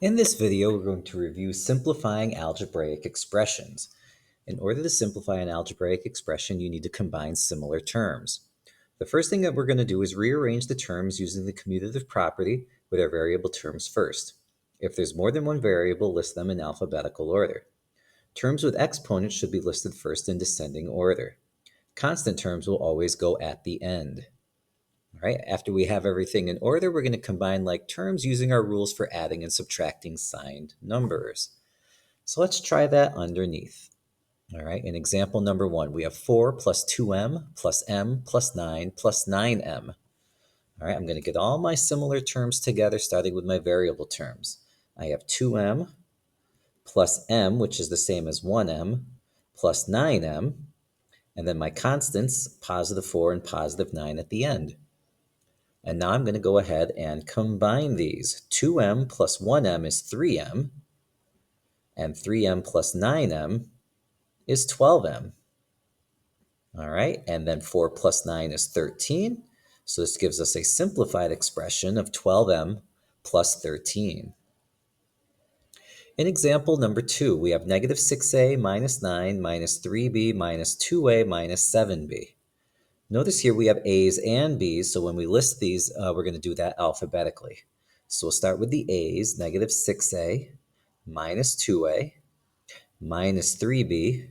In this video, we're going to review simplifying algebraic expressions. In order to simplify an algebraic expression, you need to combine similar terms. The first thing that we're going to do is rearrange the terms using the commutative property with our variable terms first. If there's more than one variable, list them in alphabetical order. Terms with exponents should be listed first in descending order. Constant terms will always go at the end. All right, after we have everything in order, we're going to combine like terms using our rules for adding and subtracting signed numbers. So let's try that underneath. All right, in example number 1, we have 4 plus 2m plus m plus 9 plus 9m. All right, I'm going to get all my similar terms together, starting with my variable terms. I have 2m plus m, which is the same as 1m, plus 9m, and then my constants, positive 4 and positive 9 at the end. And now I'm going to go ahead and combine these. 2m plus 1m is 3m, and 3m plus 9m is 12m. All right, and then 4 plus 9 is 13. So this gives us a simplified expression of 12m plus 13. In example number 2, we have negative 6a minus 9 minus 3b minus 2a minus 7b. Notice here we have A's and B's, so when we list these, we're going to do that alphabetically. So we'll start with the A's, negative 6a minus 2a minus 3b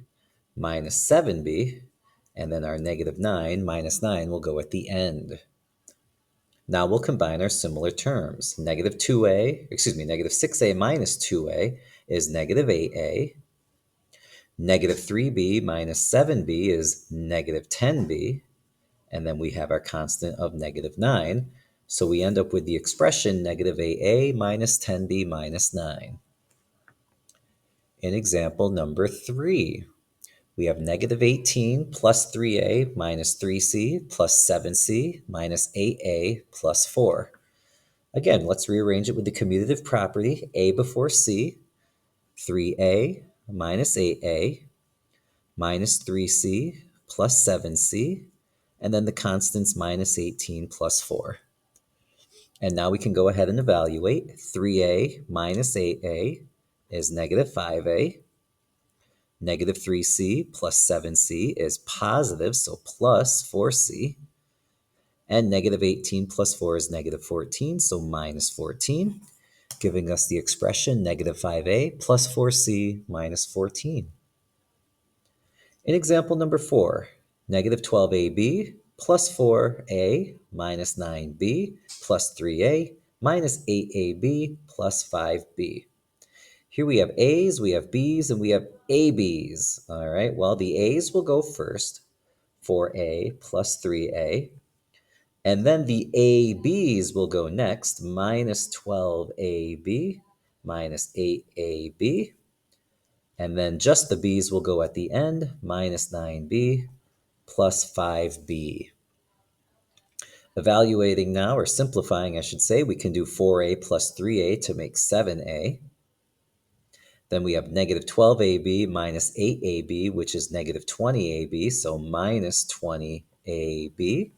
minus 7b, and then our negative 9 minus 9 will go at the end. Now we'll combine our similar terms. Negative 6a minus 2a is negative 8a. Negative 3b minus 7b is negative 10b. And then we have our constant of negative 9. So we end up with the expression negative 8a minus 10b minus 9. In example number 3, we have negative 18 plus 3a minus 3c plus 7c minus 8a plus 4. Again, let's rearrange it with the commutative property, a before c, 3a minus 8a minus 3c plus 7c, and then the constants minus 18 plus 4. And now we can go ahead and evaluate. 3a minus 8a is negative 5a. Negative 3c plus 7c is positive, so plus 4c. And negative 18 plus 4 is negative 14, so minus 14, giving us the expression negative 5a plus 4c minus 14. In example number 4, negative 12ab plus 4a minus 9b plus 3a minus 8ab plus 5b. Here we have a's, we have b's, and we have ab's. All right, well, the a's will go first, 4a plus 3a. And then the ab's will go next, minus 12ab minus 8ab. And then just the b's will go at the end, minus 9b plus 5b. Evaluating now, or simplifying, I should say, we can do 4a plus 3a to make 7a. Then we have negative 12ab minus 8ab, which is negative 20ab, so minus 20ab.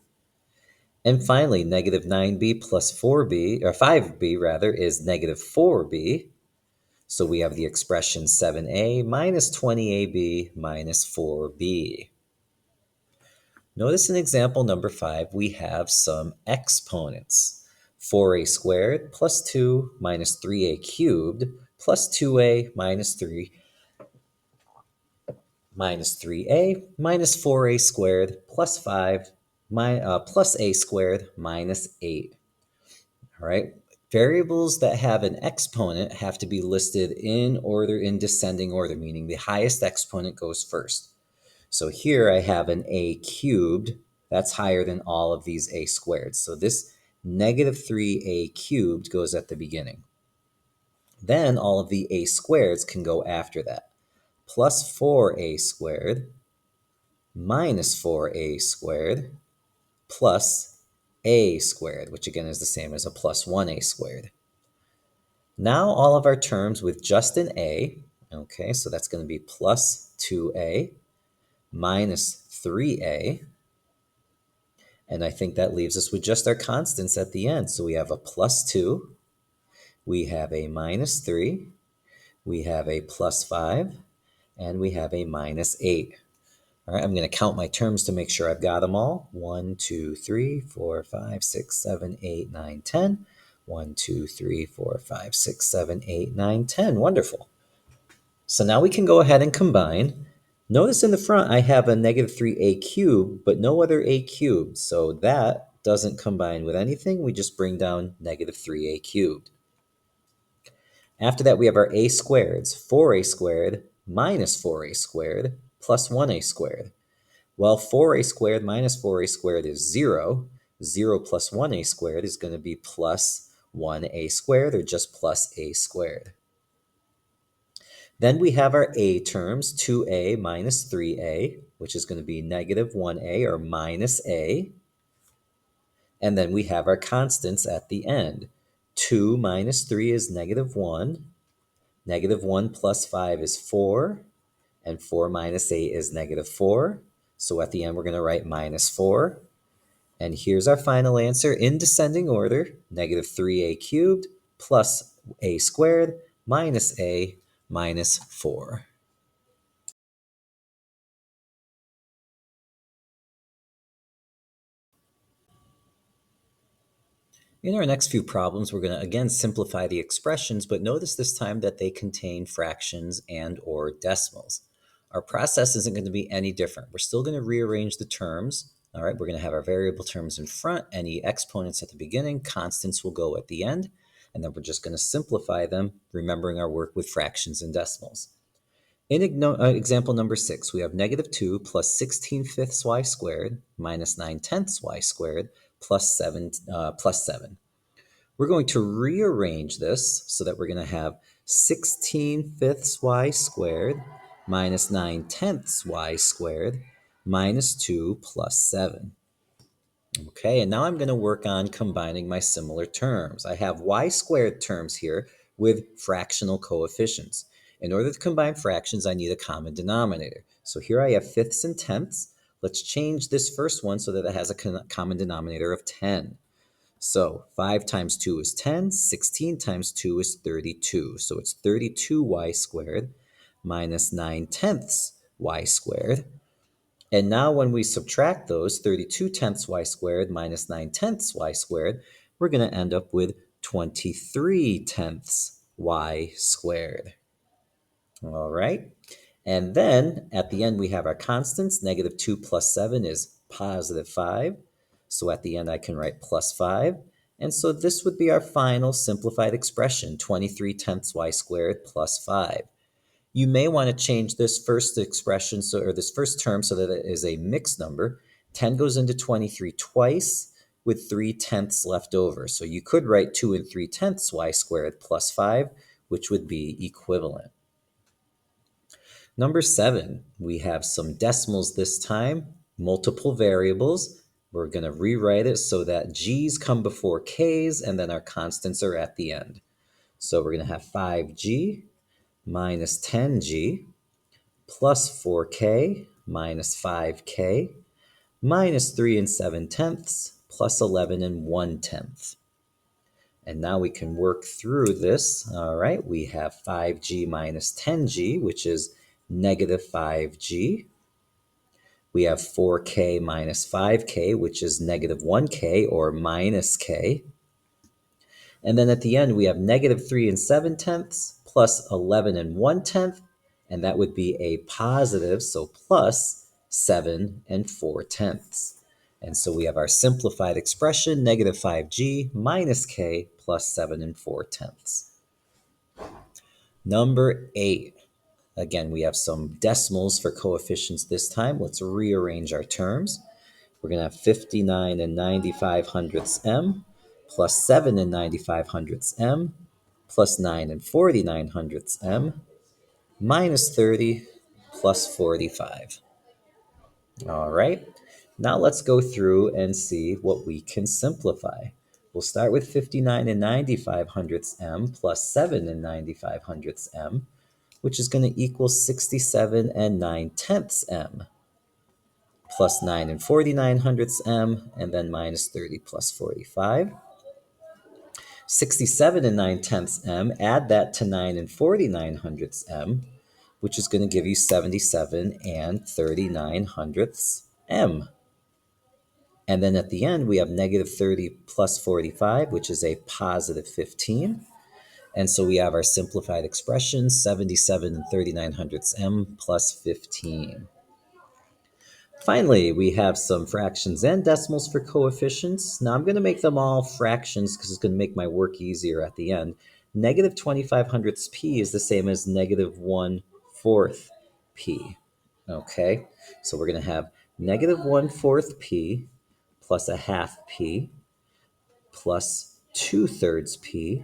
And finally, negative 9b plus 4b, or 5b rather, is negative 4b. So we have the expression 7a minus 20ab minus 4b. Notice in example number 5, we have some exponents. 4a squared plus 2 minus 3a cubed plus 2a minus 3 minus 3a minus 4a squared plus 5 plus a squared minus 8. All right. Variables that have an exponent have to be listed in order, in descending order, meaning the highest exponent goes first. So here I have an a cubed. That's higher than all of these a squared. So this negative 3a cubed goes at the beginning. Then all of the a squareds can go after that. Plus 4a squared minus 4a squared plus a squared, which again is the same as a plus 1a squared. Now all of our terms with just an a, okay, so that's going to be plus 2a minus 3a, and I think that leaves us with just our constants at the end. So we have a plus 2, we have a minus 3, we have a plus 5, and we have a minus 8. All right, I'm going to count my terms to make sure I've got them all. 1, 2, 3, 4, 5, 6, 7, 8, 9, 10. 1, 2, 3, 4, 5, 6, 7, 8, 9, 10. Wonderful. So now we can go ahead and combine. Notice in the front I have a negative 3a cubed, but no other a cubed. So that doesn't combine with anything. We just bring down negative 3a cubed. After that, we have our a squareds. 4a squared minus 4a squared plus 1a squared. Well, 4a squared minus 4a squared is 0. 0 plus 1a squared is going to be plus 1a squared, or just plus a squared. Then we have our a terms, 2a minus 3a, which is going to be negative 1a, or minus a. And then we have our constants at the end. 2 minus 3 is negative 1. Negative 1 plus 5 is 4. And 4 minus 8 is negative 4. So at the end, we're going to write minus 4. And here's our final answer in descending order. Negative 3a cubed plus a squared minus a minus 4. In our next few problems, we're going to again simplify the expressions, but notice this time that they contain fractions and or decimals. Our process isn't going to be any different. We're still going to rearrange the terms. All right, we're going to have our variable terms in front, any exponents at the beginning, constants will go at the end, and then we're just going to simplify them, remembering our work with fractions and decimals. In example number 6, we have negative 2 plus 16/5 y squared minus 9/10 y squared plus 7. We're going to rearrange this so that we're going to have 16/5 y squared minus 9/10 y squared minus 2 plus 7. Okay, and now I'm going to work on combining my similar terms. I have y squared terms here with fractional coefficients. In order to combine fractions, I need a common denominator. So here I have fifths and tenths. Let's change this first one so that it has a common denominator of 10. So 5 times 2 is 10, 16 times 2 is 32. So it's 32y squared minus 9/10 y squared. And now when we subtract those, 32/10 y squared minus 9/10 y squared, we're going to end up with 23/10 y squared. All right. And then at the end, we have our constants. Negative 2 plus 7 is positive 5. So at the end, I can write plus 5. And so this would be our final simplified expression, 23/10 y squared plus 5. You may want to change this first expression, or this first term, so that it is a mixed number. 10 goes into 23 twice with 3/10 left over. So you could write 2 3/10 y squared plus 5, which would be equivalent. Number 7, we have some decimals this time, multiple variables. We're going to rewrite it so that g's come before k's, and then our constants are at the end. So we're going to have 5g minus 10g plus 4k minus 5k minus 3 7/10 plus 11 1/10. And now we can work through this. All right, we have 5g minus 10g, which is negative 5g. We have 4k minus 5k, which is negative 1k, or minus k. And then at the end, we have negative 3 7/10 plus 11 1/10, and that would be a positive, so plus 7 4/10. And so we have our simplified expression, negative 5g minus k plus 7 4/10. Number 8. Again, we have some decimals for coefficients this time. Let's rearrange our terms. We're going to have 59 95 hundredths m plus 7 95 hundredths m plus 9 49 hundredths m minus 30 plus 45. All right, now let's go through and see what we can simplify. We'll start with 59 95 hundredths m plus 7 95 hundredths m, which is going to equal 67 9/10 m, plus 9 49 hundredths m, and then minus 30 plus 45. 67 and 9/10 m, add that to 9 and 49 hundredths m, which is going to give you 77 and 39 hundredths m. And then at the end, we have negative 30 plus 45, which is a positive 15. And so we have our simplified expression, 77 and 39 hundredths m plus 15. Finally, we have some fractions and decimals for coefficients. Now I'm going to make them all fractions because it's going to make my work easier at the end. Negative 25 hundredths p is the same as negative 1/4 p. Okay, so we're going to have negative 1/4 p plus a half p plus 2/3 p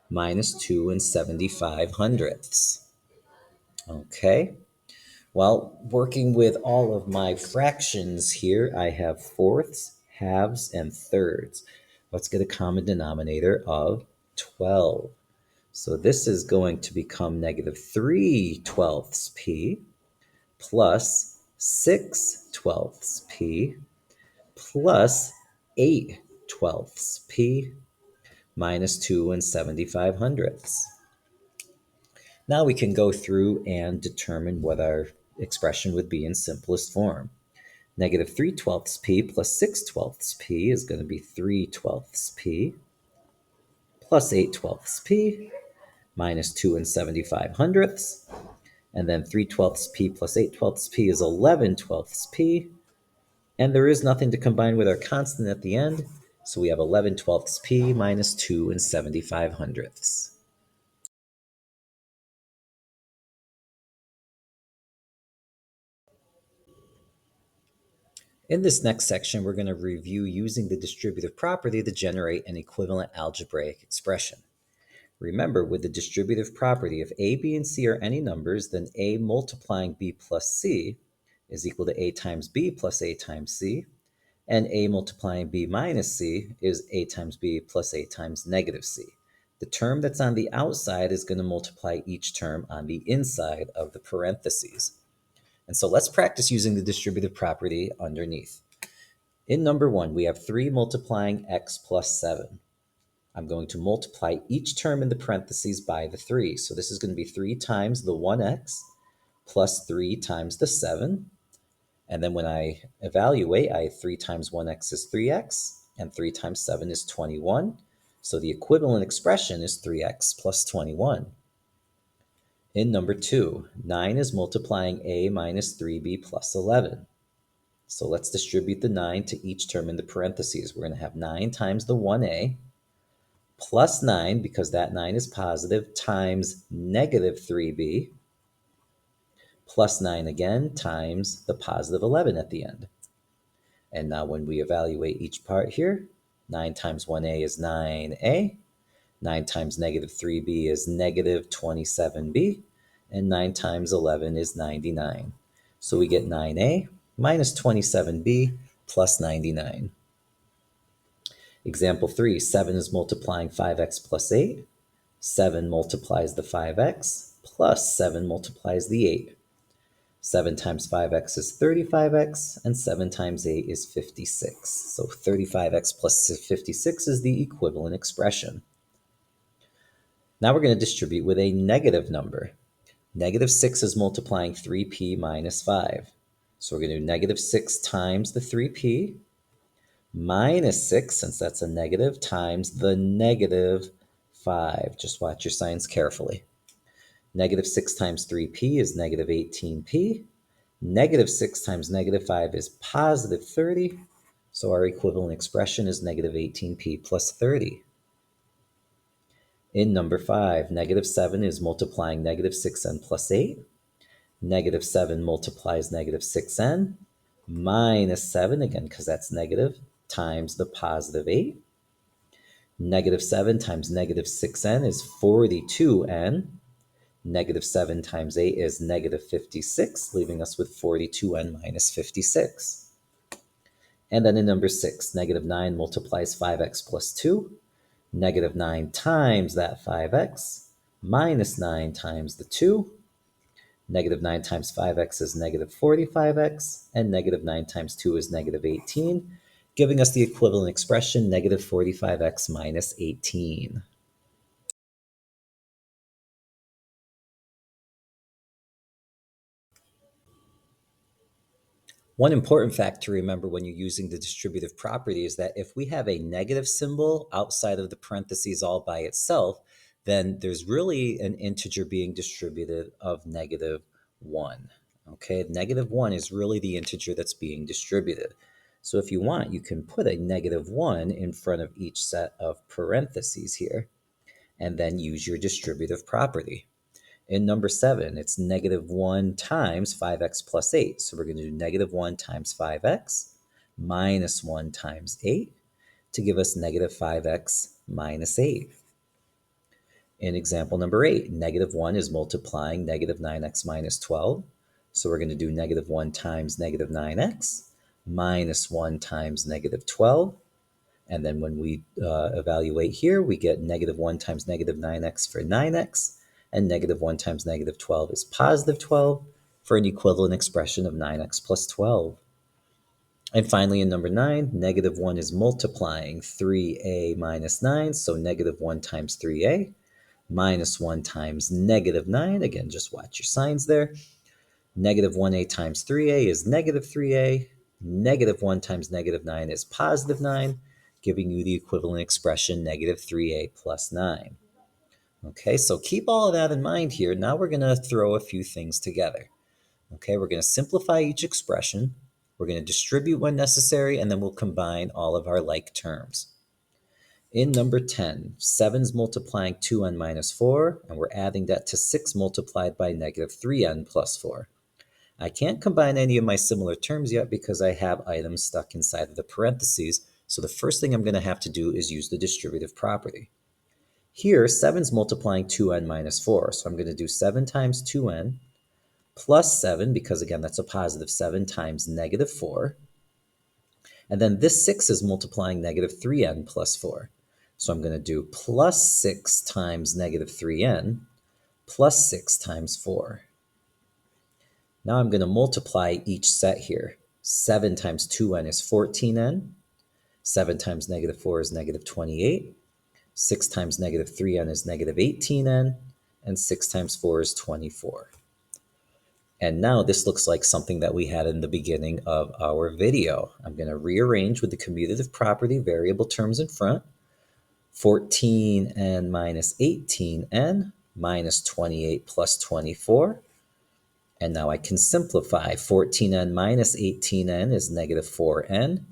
minus 2 and 75 hundredths. Okay. Well, working with all of my fractions here, I have fourths, halves, and thirds. Let's get a common denominator of 12. So this is going to become negative 3/12 p plus 6/12 p plus 8/12 p minus 2 and 75 hundredths. Now we can go through and determine what our expression would be in simplest form. Negative 3/12 p plus 6/12 p is going to be 3/12 p plus 8/12 p minus 2 and 75 hundredths. And then 3/12 p plus 8/12 p is 11/12 p. And there is nothing to combine with our constant at the end, so we have 11/12 p minus 2 and 75 hundredths. In this next section, we're going to review using the distributive property to generate an equivalent algebraic expression. Remember, with the distributive property, if a, b, and c are any numbers, then a multiplying b plus c is equal to a times b plus a times c, and a multiplying b minus c is a times b plus a times negative c. The term that's on the outside is going to multiply each term on the inside of the parentheses. And so let's practice using the distributive property underneath. In number 1, we have 3 multiplying x plus 7. I'm going to multiply each term in the parentheses by the 3. So this is going to be 3 times the 1x plus 3 times the 7. And then when I evaluate, I have 3 times 1x is 3x, and 3 times 7 is 21. So the equivalent expression is 3x plus 21. In number 2, 9 is multiplying a minus 3b plus 11. So let's distribute the 9 to each term in the parentheses. We're going to have 9 times the 1a plus 9, because that 9 is positive, times negative 3b, plus 9 again, times the positive 11 at the end. And now when we evaluate each part here, 9 times 1a is 9a, 9 times negative 3b is negative 27b, and 9 times 11 is 99. So we get 9a minus 27b plus 99. Example 3, 7 is multiplying 5x plus 8. 7 multiplies the 5x, plus 7 multiplies the 8. 7 times 5x is 35x, and 7 times 8 is 56. So 35x plus 56 is the equivalent expression. Now we're going to distribute with a negative number. Negative 6 is multiplying 3p minus 5. So we're going to do negative 6 times the 3p minus 6, since that's a negative, times the negative 5. Just watch your signs carefully. Negative 6 times 3p is negative 18p. Negative 6 times negative 5 is positive 30. So our equivalent expression is negative 18p plus 30. In number 5, negative 7 is multiplying negative 6n plus 8. Negative 7 multiplies negative 6n minus 7, again, because that's negative, times the positive 8. Negative 7 times negative 6n is 42n. Negative 7 times 8 is negative 56, leaving us with 42n minus 56. And then in number 6, negative 9 multiplies 5x plus 2. Negative 9 times that 5x minus 9 times the 2. Negative 9 times 5x is negative 45x, and negative 9 times 2 is negative 18. giving us the equivalent expression negative 45x minus 18. One important fact to remember when you're using the distributive property is that if we have a negative symbol outside of the parentheses all by itself, then there's really an integer being distributed of negative 1. Okay, negative 1 is really the integer that's being distributed. So if you want, you can put a negative 1 in front of each set of parentheses here, and then use your distributive property. In number 7, it's negative 1 times 5x plus 8. So we're going to do negative 1 times 5x minus 1 times 8 to give us negative 5x minus 8. In example number 8, negative 1 is multiplying negative 9x minus 12. So we're going to do negative 1 times negative 9x minus 1 times negative 12. And then when we evaluate here, we get negative 1 times negative 9x for 9x, and negative 1 times negative 12 is positive 12 for an equivalent expression of 9x plus 12. And finally, in number 9, negative 1 is multiplying 3a minus 9, so negative 1 times 3a minus 1 times negative 9. Again, just watch your signs there. Negative 1a times 3a is negative 3a. Negative 1 times negative 9 is positive 9, giving you the equivalent expression negative 3a plus 9. Okay, so keep all of that in mind here. Now we're going to throw a few things together. Okay, we're going to simplify each expression. We're going to distribute when necessary, and then we'll combine all of our like terms. In number 10, 7's multiplying 2n minus 4, and we're adding that to 6 multiplied by negative 3n plus 4. I can't combine any of my similar terms yet because I have items stuck inside of the parentheses, so the first thing I'm going to have to do is use the distributive property. Here, 7's multiplying 2n minus 4, so I'm going to do 7 times 2n plus 7, because again, that's a positive 7 times negative 4. And then this 6 is multiplying negative 3n plus 4. So I'm going to do plus 6 times negative 3n plus 6 times 4. Now I'm going to multiply each set here. 7 times 2n is 14n. 7 times negative 4 is negative 28. 6 times negative 3n is negative 18n. And 6 times 4 is 24. And now this looks like something that we had in the beginning of our video. I'm going to rearrange with the commutative property variable terms in front. 14n minus 18n minus 28 plus 24. And now I can simplify. 14n minus 18n is negative 4n,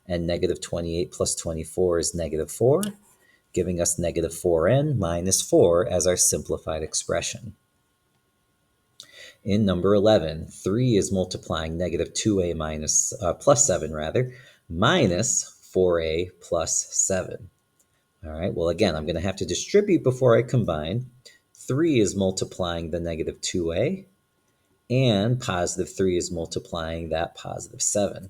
and negative 28 plus 24 is negative 4, giving us negative 4n minus 4 as our simplified expression. In number 11, 3 is multiplying negative 2a minus, plus 7 rather, minus 4a plus 7. All right, well again, I'm going to have to distribute before I combine. 3 is multiplying the negative 2a, and positive 3 is multiplying that positive 7.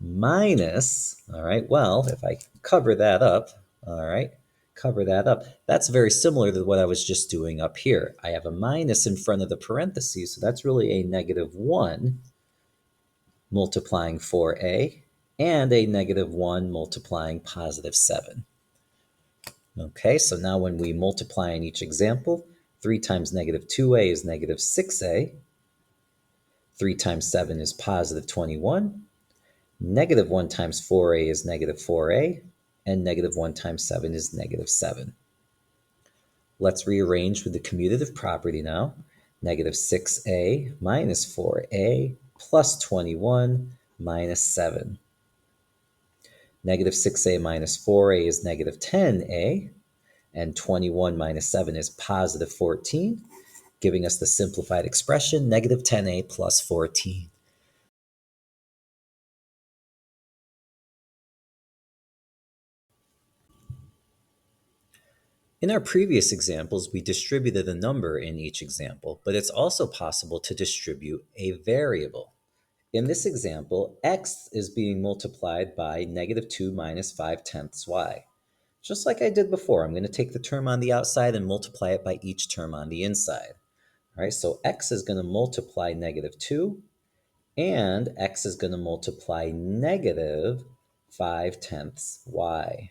Minus, all right, well, if I cover that up, all right, that's very similar to what I was just doing up here. I have a minus in front of the parentheses, so that's really a negative 1 multiplying 4a, and a negative 1 multiplying positive 7. Okay, so now when we multiply in each example, 3 times negative 2a is negative 6a. 3 times 7 is positive 21. Negative 1 times 4a is negative 4a. And negative 1 times 7 is negative 7. Let's rearrange with the commutative property now. Negative 6a minus 4a plus 21 minus 7. Negative 6a minus 4a is negative 10a. And 21 minus 7 is positive 14, giving us the simplified expression, negative 10a plus 14. In our previous examples, we distributed a number in each example, but it's also possible to distribute a variable. In this example, x is being multiplied by negative 2 minus 5/10 y. Just like I did before, I'm going to take the term on the outside and multiply it by each term on the inside. All right, so x is going to multiply negative 2, and x is going to multiply negative 5/10 y.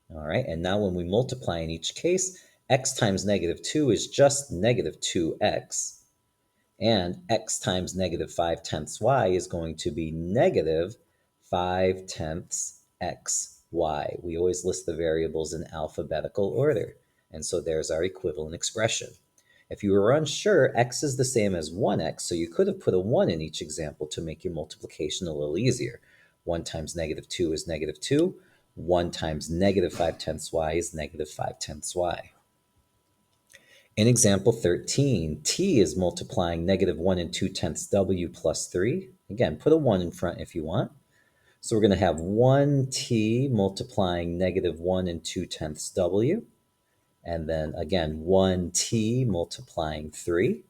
All right, and now when we multiply in each case, x times -2 is just -2x, and x times -5/10 y is going to be -5/10 xy. We always list the variables in alphabetical order, and so there's our equivalent expression. If you were unsure, x is the same as 1x, so you could have put a 1 in each example to make your multiplication a little easier. 1 times -2 is -2. 1 times -5/10 y is -5/10 y. In example 13, t is multiplying -1 and 2/10 w plus 3. Again, put a 1 in front if you want. So we're going to have 1t multiplying -1 and 2/10 w. And then again, 1t multiplying 3.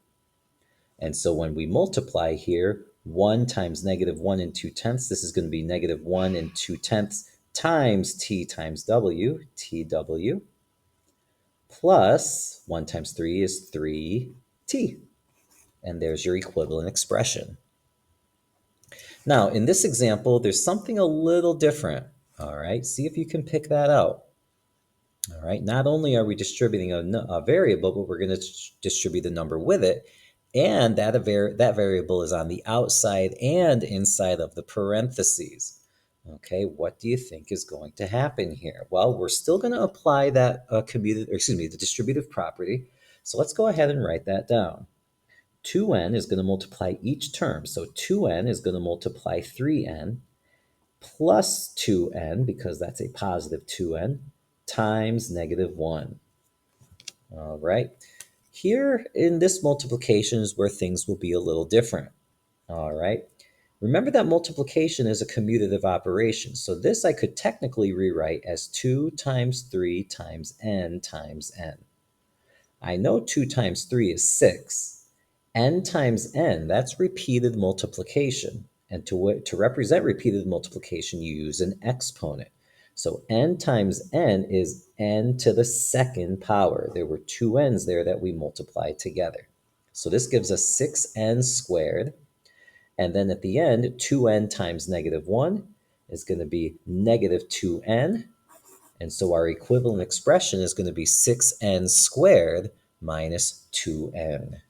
And so when we multiply here, 1 times -1 and 2/10, this is going to be -1 and 2/10 times t times w, tw, plus 1 times 3 is 3t. And there's your equivalent expression. Now, in this example, there's something a little different. All right, see if you can pick that out. All right, not only are we distributing a variable, but we're going to distribute a number with it. And that variable is on the outside and inside of the parentheses. Okay, what do you think is going to happen here? Well, we're still going to apply that the distributive property. So let's go ahead and write that down. 2n is going to multiply each term. So 2n is going to multiply 3n plus 2n, because that's a positive 2n, times -1. All right. Here in this multiplication is where things will be a little different. All right. Remember that multiplication is a commutative operation. So this I could technically rewrite as 2 times 3 times n times n. I know 2 times 3 is 6. N times n, that's repeated multiplication. And to represent repeated multiplication, you use an exponent. So n times n is n to the second power. There were two n's there that we multiplied together. So this gives us 6n squared. And then at the end, 2n times -1 is going to be -2n. And so our equivalent expression is going to be 6n squared minus 2n.